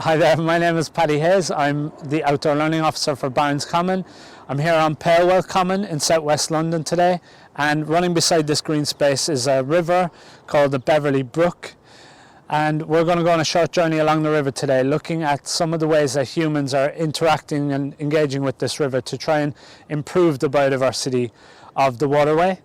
Hi there, my name is Paddy Hayes. I'm the Outdoor Learning Officer for Barnes Common. I'm here on Palewell Common in southwest London today, and running beside this green space is a river called the Beverly Brook. And we're going to go on a short journey along the river today, looking at some of the ways that humans are interacting and engaging with this river to try and improve the biodiversity of the waterway.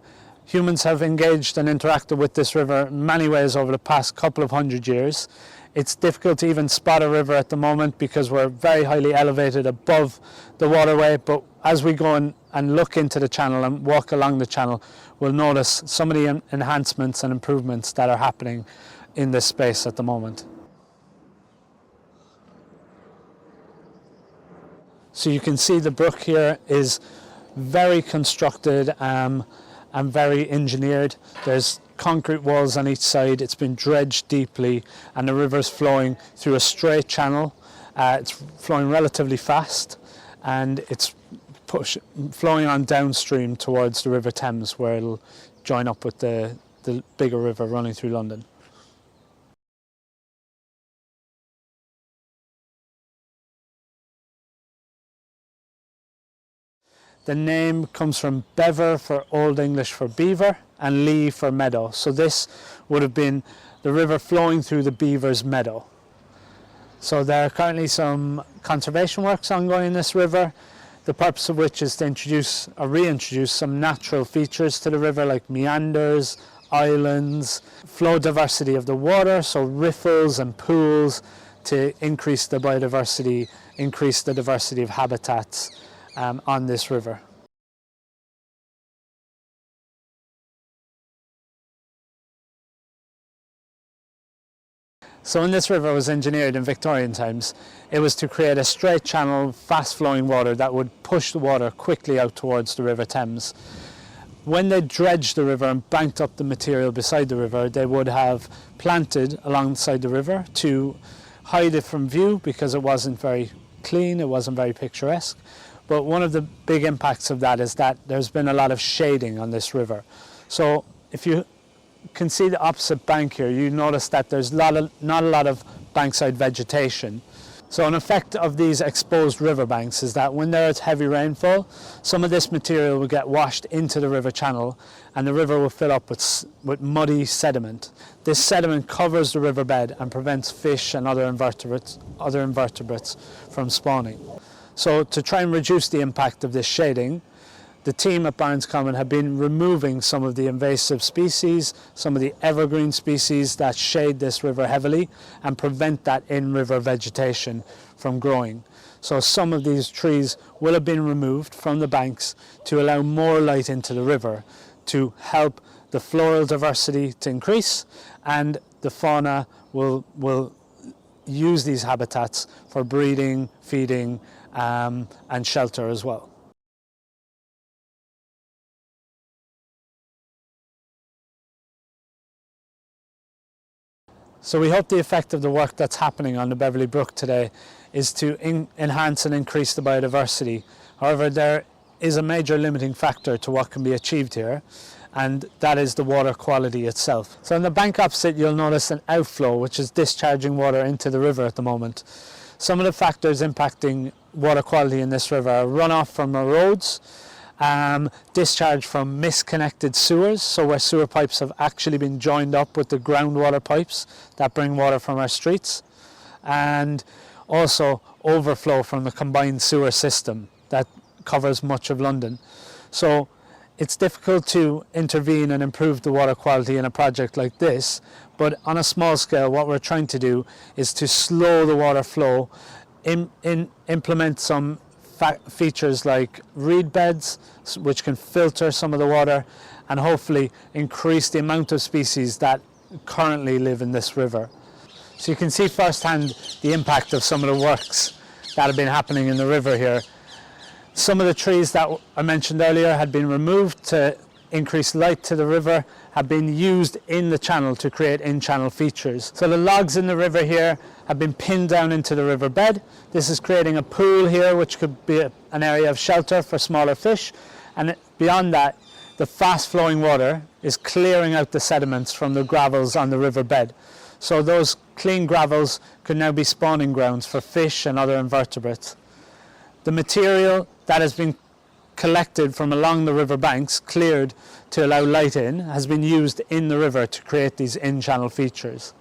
Humans have engaged and interacted with this river in many ways over the past couple of hundred years. It's difficult to even spot a river at the moment because we're very highly elevated above the waterway, but as we go and look into the channel and walk along the channel, we'll notice some of the enhancements and improvements that are happening in this space at the moment. So you can see the brook here is very constructed and very engineered. There's concrete walls on each side. It's been dredged deeply, and the river's flowing through a straight channel. It's flowing relatively fast, and it's flowing on downstream towards the River Thames, where it'll join up with the bigger river running through London. The name comes from bever for Old English for beaver and lea for meadow. So this would have been the river flowing through the beaver's meadow. So there are currently some conservation works ongoing in this river, the purpose of which is to introduce or reintroduce some natural features to the river like meanders, islands, flow diversity of the water, so riffles and pools, to increase the biodiversity, increase the diversity of habitats on this river. So when this river was engineered in Victorian times, it was to create a straight channel, fast flowing water that would push the water quickly out towards the River Thames. When they dredged the river and banked up the material beside the river, they would have planted alongside the river to hide it from view because it wasn't very clean, it wasn't very picturesque. But one of the big impacts of that is that there's been a lot of shading on this river. So if you can see the opposite bank here, you notice that there's not a lot of bankside vegetation. So an effect of these exposed riverbanks is that when there is heavy rainfall, some of this material will get washed into the river channel, and the river will fill up with muddy sediment. This sediment covers the riverbed and prevents fish and other invertebrates from spawning. So to try and reduce the impact of this shading, the team at Barnes Common have been removing some of the invasive species, some of the evergreen species that shade this river heavily and prevent that in-river vegetation from growing. So some of these trees will have been removed from the banks to allow more light into the river, to help the floral diversity to increase, and the fauna will use these habitats for breeding, feeding, and shelter as well. So we hope the effect of the work that's happening on the Beverly Brook today is to enhance and increase the biodiversity. However, there is a major limiting factor to what can be achieved here, and that is the water quality itself. So on the bank opposite, you'll notice an outflow, which is discharging water into the river at the moment. Some of the factors impacting water quality in this river are runoff from our roads, discharge from misconnected sewers, so where sewer pipes have actually been joined up with the groundwater pipes that bring water from our streets, and also overflow from the combined sewer system that covers much of London. So it's difficult to intervene and improve the water quality in a project like this, but on a small scale what we're trying to do is to slow the water flow, implement some features like reed beds which can filter some of the water and hopefully increase the amount of species that currently live in this river. So you can see firsthand the impact of some of the works that have been happening in the river here. Some of the trees that I mentioned earlier had been removed to increase light to the river, have been used in the channel to create in-channel features. So the logs in the river here have been pinned down into the river bed. This is creating a pool here, which could be an area of shelter for smaller fish. And beyond that, the fast-flowing water is clearing out the sediments from the gravels on the river bed. So those clean gravels could now be spawning grounds for fish and other invertebrates. The material that has been collected from along the river banks, cleared to allow light in, has been used in the river to create these in-channel features.